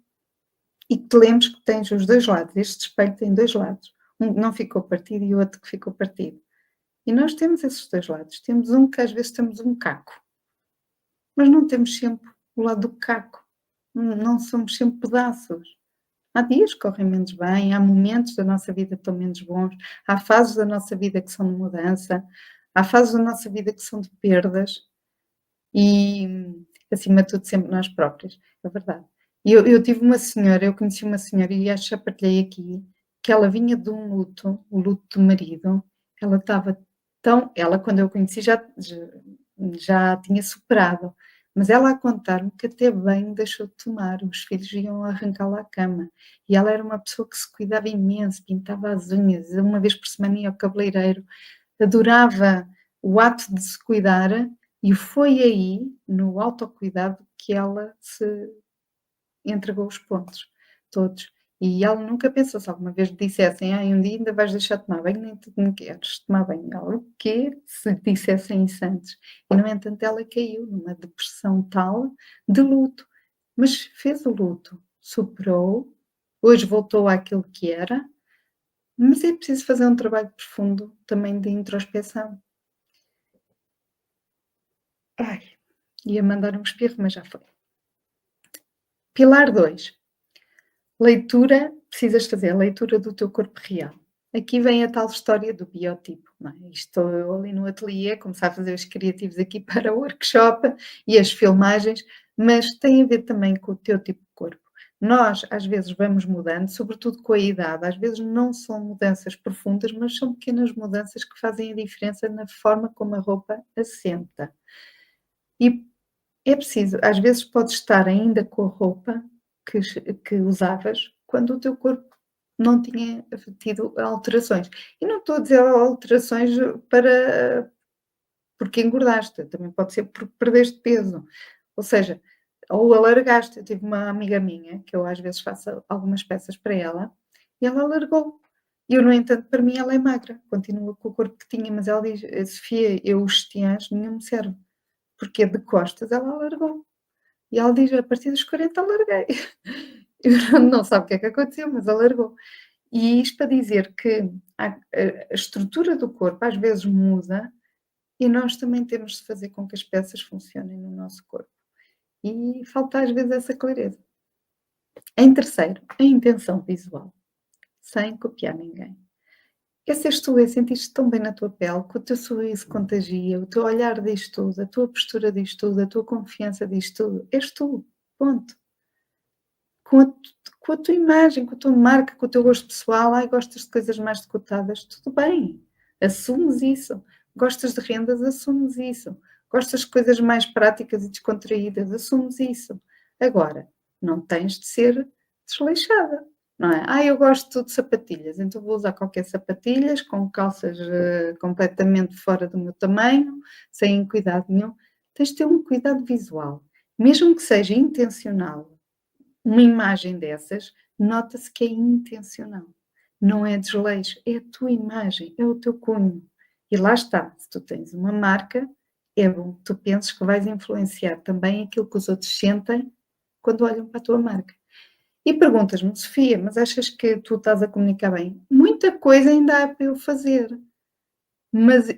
e que te lembres que tens os dois lados. Este espelho tem dois lados. Um que não ficou partido e o outro que ficou partido. E nós temos esses dois lados. Temos um que às vezes temos um caco, mas não temos sempre o lado do caco. Não somos sempre pedaços. Há dias que correm menos bem, há momentos da nossa vida que estão menos bons, há fases da nossa vida que são de mudança, há fases da nossa vida que são de perdas e, acima de tudo, sempre nós próprios, é verdade. Eu tive uma senhora, eu conheci uma senhora e acho que já partilhei aqui, que ela vinha de um luto, o luto do marido, ela estava tão, ela quando eu conheci já tinha superado, mas ela a contar-me que até bem deixou de tomar, os filhos iam arrancá-la à cama. E ela era uma pessoa que se cuidava imenso, pintava as unhas, uma vez por semana ia ao cabeleireiro, adorava o ato de se cuidar e foi aí, no autocuidado, que ela se entregou os pontos todos. E ela nunca pensou, se alguma vez lhe dissessem: "Ai, um dia ainda vais deixar de tomar banho, nem tu me queres tomar banho". Ela: "O quê?", se lhe dissessem isso antes. E, no entanto, ela caiu numa depressão tal, de luto, mas fez o luto, superou, hoje voltou àquilo que era, mas é preciso fazer um trabalho profundo também de introspeção. Ai, ia mandar um espirro, mas já foi. Pilar 2, leitura, precisas fazer a leitura do teu corpo real. Aqui vem a tal história do biotipo, não é? Estou eu ali no ateliê, começar a fazer os criativos aqui para o workshop e as filmagens, mas tem a ver também com o teu tipo de corpo. Nós, às vezes, vamos mudando, sobretudo com a idade, às vezes não são mudanças profundas, mas são pequenas mudanças que fazem a diferença na forma como a roupa assenta. E é preciso, às vezes podes estar ainda com a roupa que usavas quando o teu corpo não tinha tido alterações. E não estou a dizer alterações para porque engordaste, também pode ser porque perdeste peso. Ou seja, ou alargaste. Eu tive uma amiga minha, que eu às vezes faço algumas peças para ela, e ela alargou. Eu, no entanto, para mim ela é magra, continua com o corpo que tinha, mas ela diz: Sofia, eu os sutiãs nenhum me serve, porque de costas ela alargou. E ela diz: a partir dos 40 alarguei. Eu não sabe o que é que aconteceu, mas alargou. E isto para dizer que a estrutura do corpo às vezes muda e nós também temos de fazer com que as peças funcionem no nosso corpo. E falta às vezes essa clareza. Em terceiro, a intenção visual, sem copiar ninguém. É seres tu, é sentir-te tão bem na tua pele, que o teu sorriso contagia, o teu olhar diz tudo, a tua postura diz tudo, a tua confiança diz tudo. És tu, ponto. Com a, com a tua imagem, com a tua marca, com o teu gosto pessoal, ai, gostas de coisas mais decotadas, tudo bem, assumes isso. Gostas de rendas, assumes isso. Gostas de coisas mais práticas e descontraídas, assumes isso. Agora, não tens de ser desleixada, não é? Ah, eu gosto de sapatilhas, então vou usar qualquer sapatilhas com calças completamente fora do meu tamanho, sem cuidado nenhum. Tens de ter um cuidado visual, mesmo que seja intencional. Uma imagem dessas, nota-se que é intencional. Não é desleixo, é a tua imagem, é o teu cunho. E lá está, se tu tens uma marca, é bom que tu penses que vais influenciar também aquilo que os outros sentem quando olham para a tua marca. E perguntas-me, Sofia, mas achas que tu estás a comunicar bem? Muita coisa ainda há para eu fazer, mas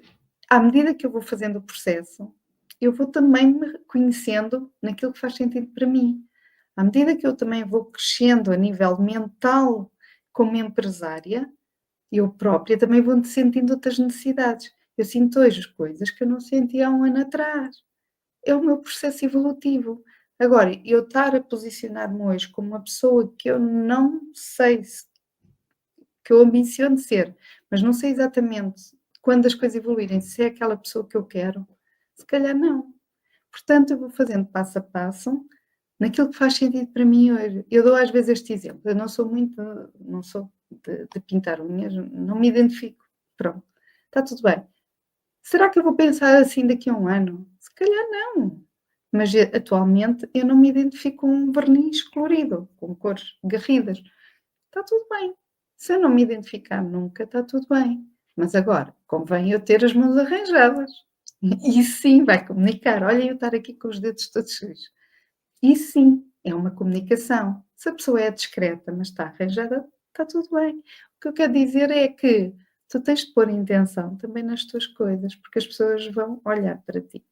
à medida que eu vou fazendo o processo, eu vou também me conhecendo naquilo que faz sentido para mim. À medida que eu também vou crescendo a nível mental como empresária, eu própria também vou sentindo outras necessidades. Eu sinto hoje coisas que eu não sentia há um ano atrás. É o meu processo evolutivo. Agora, eu estar a posicionar-me hoje como uma pessoa que eu não sei se que eu ambiciono ser, mas não sei exatamente quando as coisas evoluírem, se é aquela pessoa que eu quero, se calhar não. Portanto, eu vou fazendo passo a passo naquilo que faz sentido para mim hoje. Eu dou às vezes este exemplo. Eu não sou muito, não sou de pintar unhas, não me identifico. Pronto, está tudo bem. Será que eu vou pensar assim daqui a um ano? Se calhar não. Mas atualmente eu não me identifico com um verniz colorido, com cores garridas. Está tudo bem. Se eu não me identificar nunca, está tudo bem. Mas agora, convém eu ter as mãos arranjadas. E sim, vai comunicar. Olha, eu estar aqui com os dedos todos sujos. E sim, é uma comunicação. Se a pessoa é discreta, mas está arranjada, está tudo bem. O que eu quero dizer é que tu tens de pôr intenção também nas tuas coisas, porque as pessoas vão olhar para ti.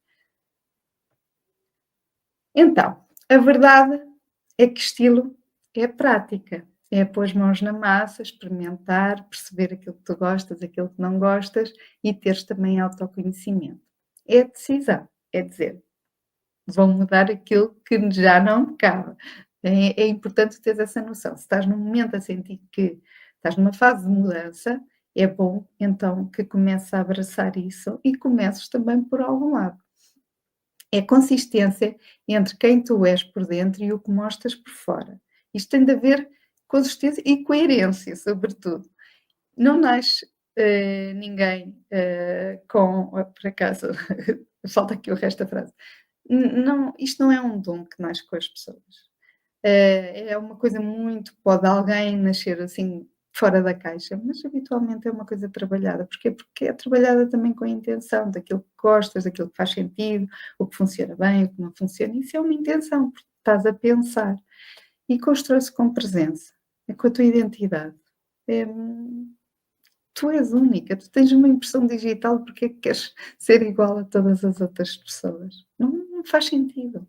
Então, a verdade é que estilo é prática. É pôr as mãos na massa, experimentar, perceber aquilo que tu gostas, aquilo que não gostas e teres também autoconhecimento. É decisão, é dizer, vão mudar aquilo que já não me cabe. É importante teres essa noção. Se estás num momento a sentir que estás numa fase de mudança, é bom então que comeces a abraçar isso e comeces também por algum lado. É consistência entre quem tu és por dentro e o que mostras por fora. Isto tem de haver consistência e coerência, sobretudo. Não nasce ninguém com. Por acaso, falta aqui o resto da frase. Não, isto não é um dom que nasce com as pessoas. É uma coisa muito. Pode alguém nascer assim fora da caixa, mas habitualmente é uma coisa trabalhada. Porquê? Porque é trabalhada também com a intenção daquilo que gostas, daquilo que faz sentido, o que funciona bem, o que não funciona. Isso é uma intenção, porque estás a pensar. E constrói-se com presença, é com a tua identidade. É, tu és única, tu tens uma impressão digital, porque é que queres ser igual a todas as outras pessoas? Não faz sentido.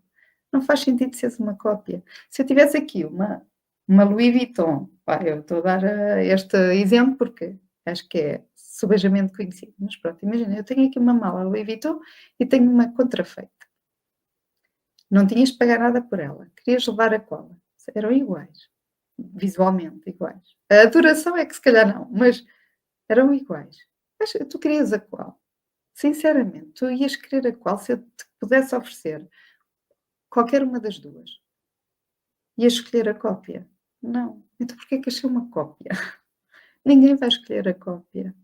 Não faz sentido seres uma cópia. Se eu tivesse aqui uma Louis Vuitton, pá, eu estou a dar este exemplo porque acho que é subejamente conhecido, mas pronto, imagina, eu tenho aqui uma mala Louis Vuitton e tenho uma contrafeita. Não tinhas de pagar nada por ela. Querias levar a cola. Eram iguais. Visualmente iguais. A duração é que se calhar não, mas eram iguais. Mas tu querias a qual? Sinceramente, tu ias querer a qual se eu te pudesse oferecer qualquer uma das duas? Ias escolher a cópia? Não. Então porquê que achei uma cópia? Ninguém vai escolher a cópia.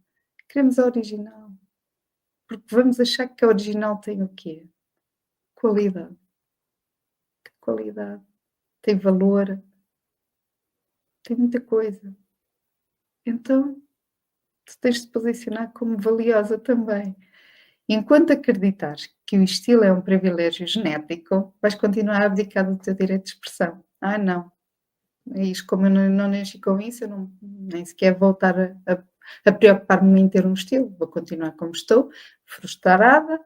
Queremos a original. porque vamos achar que a original tem o quê? Qualidade. Que qualidade, tem valor, tem muita coisa. Então, tu tens de te posicionar como valiosa também. Enquanto acreditares que o estilo é um privilégio genético, vais continuar a abdicar do teu direito de expressão. "Ah, não, é isto, como eu não nasci com isso, eu não nem sequer vou estar a preocupar-me em ter um estilo, vou continuar como estou, frustrada,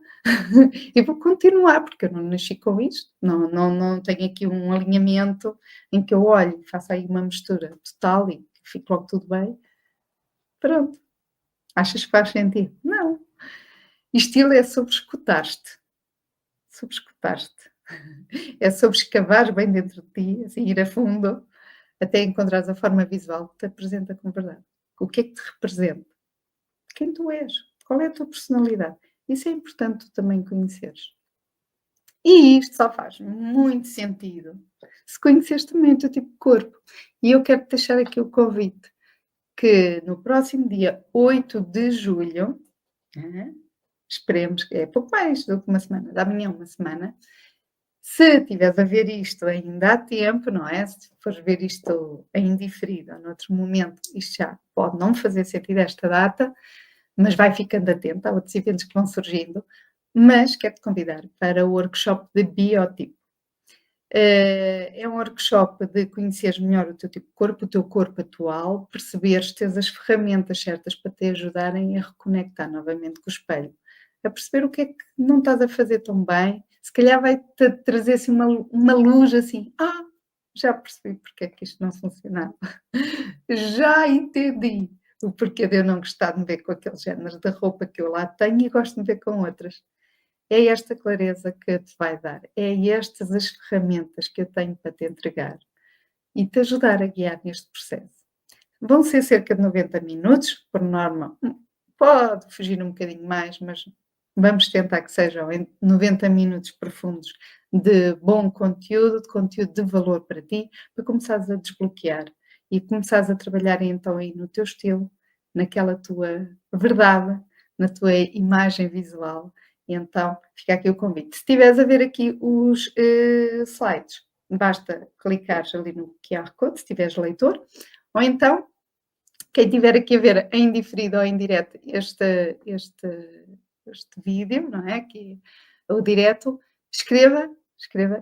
e vou continuar, porque eu não nasci com isto, não tenho aqui um alinhamento em que eu olho e faço aí uma mistura total e fico logo tudo bem. Pronto, achas que faz sentido? Não. Estilo é sobre escutar-te, sobre escutar-te. É sobre escavar bem dentro de ti, assim, ir a fundo, até encontrares a forma visual que te apresenta com verdade. O que é que te representa? Quem tu és? Qual é a tua personalidade? Isso é importante tu também conheceres. E isto só faz muito sentido se conheceres também o teu tipo de corpo. E eu quero-te deixar aqui o convite, que no próximo dia 8 de julho, esperemos que é pouco mais do que uma semana, da manhã uma semana, se estiveres a ver isto ainda há tempo, não é? Se fores ver isto em diferido ou noutro momento, isto já pode não fazer sentido esta data, mas vai ficando atento a outros eventos que vão surgindo. Mas quero-te convidar para o workshop de biotipo. É um workshop de conheceres melhor o teu tipo de corpo, o teu corpo atual, perceberes, teres as ferramentas certas para te ajudarem a reconectar novamente com o espelho, a perceber o que é que não estás a fazer tão bem, se calhar vai-te trazer assim uma luz assim, já percebi porque é que isto não funcionava, já entendi o porquê de eu não gostar de me ver com aquele género de roupa que eu lá tenho e gosto de me ver com outras. É esta clareza que te vai dar, é estas as ferramentas que eu tenho para te entregar e te ajudar a guiar neste processo. Vão ser cerca de 90 minutos, por norma, pode fugir um bocadinho mais, mas vamos tentar que sejam 90 minutos profundos de bom conteúdo, de conteúdo de valor para ti, para começares a desbloquear e começares a trabalhar então aí no teu estilo, naquela tua verdade, na tua imagem visual. E então fica aqui o convite. Se estiveres a ver aqui os slides, basta clicares ali no QR Code, se tiveres leitor, ou então quem estiver aqui a ver em diferido ou em direto este vídeo, não é? Aqui, o direto, escreva,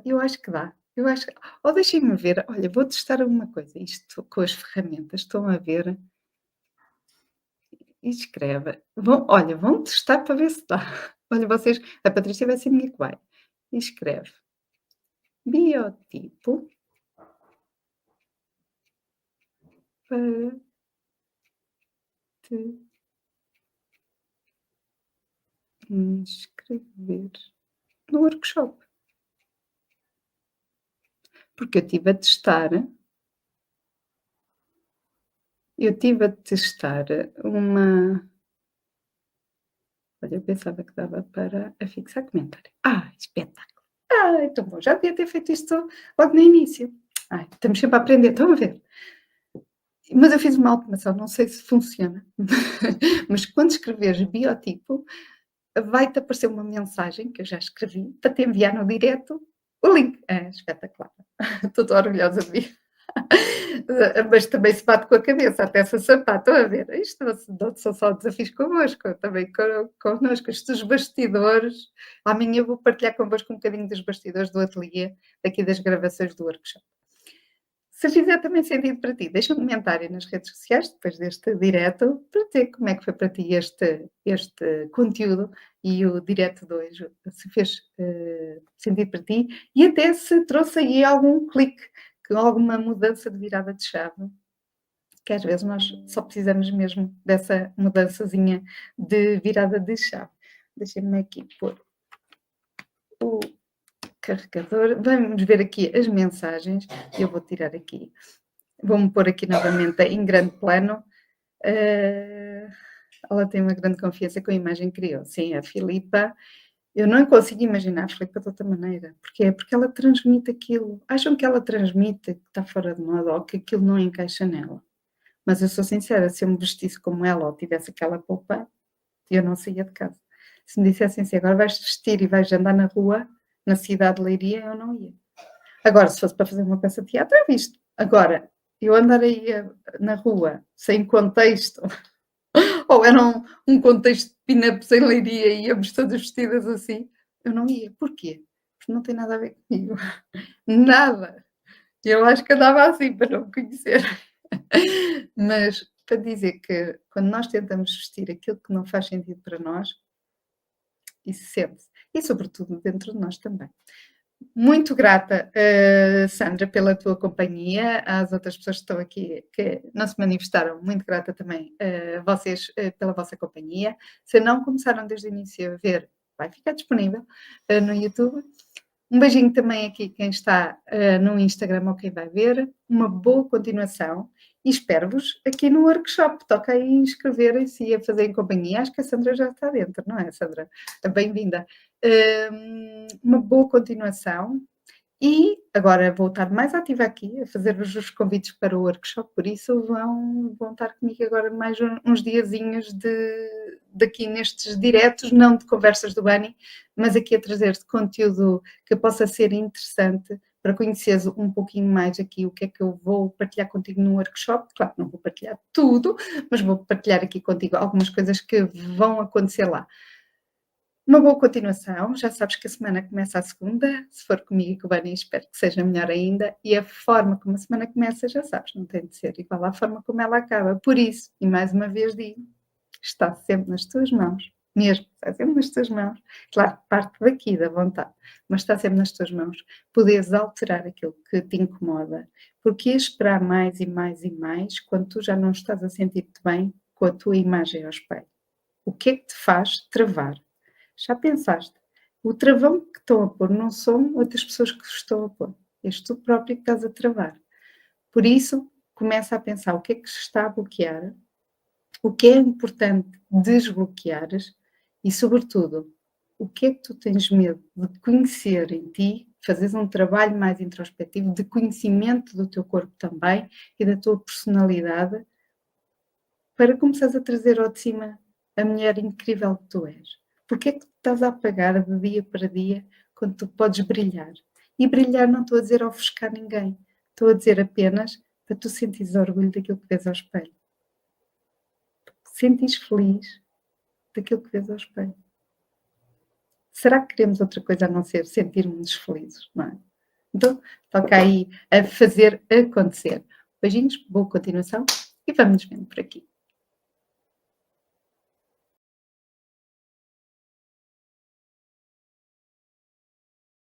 eu acho que dá. Eu acho que... Ou deixem-me ver, olha, vou testar uma coisa, isto com as ferramentas, estão a ver? E escreve. Olha, vão testar para ver se dá. Olha, vocês, a Patrícia vai ser a minha que vai. E escreve. Biotipo para te inscrever no workshop. Porque eu estive a testar uma... Olha, eu pensava que dava para afixar comentário. Espetáculo! Então bom, já devia ter feito isto logo no início. Estamos sempre a aprender, estão a ver? Mas eu fiz uma automação, não sei se funciona, mas quando escreveres biotipo, vai-te aparecer uma mensagem que eu já escrevi para te enviar no direto o link. É espetacular. Estou orgulhosa de mim. Mas também se bate com a cabeça até se acertar. Estão a ver? Isto não são só desafios convosco, também connosco. Estes bastidores. Amanhã vou partilhar convosco um bocadinho dos bastidores do ateliê, aqui das gravações do workshop. Se fizer também sentido para ti, deixa um comentário nas redes sociais, depois deste direto, para dizer como é que foi para ti este conteúdo e o direto de hoje, se fez sentido para ti e até se trouxe aí algum clique, alguma mudança de virada de chave, que às vezes nós só precisamos mesmo dessa mudançazinha de virada de chave. Deixem-me aqui pôr o carregador. Vamos ver aqui as mensagens. Eu vou tirar aqui. Vou-me pôr aqui novamente em grande plano. Ela tem uma grande confiança com a imagem que criou. Sim, a Filipa. Eu não consigo imaginar a Filipa de outra maneira. Porquê? Porque ela transmite aquilo. Acham que ela transmite que está fora de moda ou que aquilo não encaixa nela. Mas eu sou sincera, se eu me vestisse como ela ou tivesse aquela roupa, eu não saía de casa. Se me dissessem assim, agora vais-te vestir e vais andar na rua, na cidade de Leiria, eu não ia. Agora, se fosse para fazer uma peça de teatro, é visto. Agora, eu andar aí na rua, sem contexto, ou era um contexto de pin-ups em Leiria e íamos todas vestidas assim, eu não ia. Porquê? Porque não tem nada a ver comigo. Nada. Eu acho que andava assim para não me conhecer. Mas para dizer que quando nós tentamos vestir aquilo que não faz sentido para nós, isso sente-se. E sobretudo dentro de nós também. Muito grata, Sandra, pela tua companhia, às outras pessoas que estão aqui que não se manifestaram, muito grata também a vocês pela vossa companhia. Se não começaram desde o início a ver, vai ficar disponível no YouTube. Um beijinho também aqui quem está no Instagram ou quem vai ver. Uma boa continuação e espero-vos aqui no workshop. Toca aí inscreverem-se e a fazerem companhia. Acho que a Sandra já está dentro, não é, Sandra? Bem-vinda. Uma boa continuação. E agora vou estar mais ativa aqui, a fazer-vos os convites para o workshop, por isso vão estar comigo agora mais uns diazinhos daqui nestes diretos, não de conversas do Bani, mas aqui a trazer-te conteúdo que possa ser interessante para conheceres um pouquinho mais aqui o que é que eu vou partilhar contigo no workshop. Claro, não vou partilhar tudo, mas vou partilhar aqui contigo algumas coisas que vão acontecer lá. Uma boa continuação, já sabes que a semana começa a segunda, se for comigo e com o Bani, espero que seja melhor ainda, e a forma como a semana começa, já sabes, não tem de ser igual à forma como ela acaba. Por isso, e mais uma vez digo, está sempre nas tuas mãos, mesmo, está sempre nas tuas mãos, claro, parte daqui da vontade, mas está sempre nas tuas mãos, poderes alterar aquilo que te incomoda, porque esperar mais e mais e mais, quando tu já não estás a sentir-te bem com a tua imagem ao espelho. O que é que te faz travar? Já pensaste? O travão que estão a pôr não são outras pessoas que estão a pôr. És tu próprio que estás a travar. Por isso, começa a pensar o que é que se está a bloquear, o que é importante desbloqueares e, sobretudo, o que é que tu tens medo de conhecer em ti, fazeres um trabalho mais introspectivo, de conhecimento do teu corpo também e da tua personalidade, para começares a trazer ao de cima a mulher incrível que tu és. Porquê é que tu estás a apagar de dia para dia quando tu podes brilhar? E brilhar não estou a dizer ofuscar ninguém. Estou a dizer apenas para tu sentires orgulho daquilo que vês ao espelho. Sentires feliz daquilo que vês ao espelho. Será que queremos outra coisa a não ser sentirmos felizes, não é? Então, toca aí a fazer acontecer. Beijinhos, boa continuação e vamos nos vendo por aqui.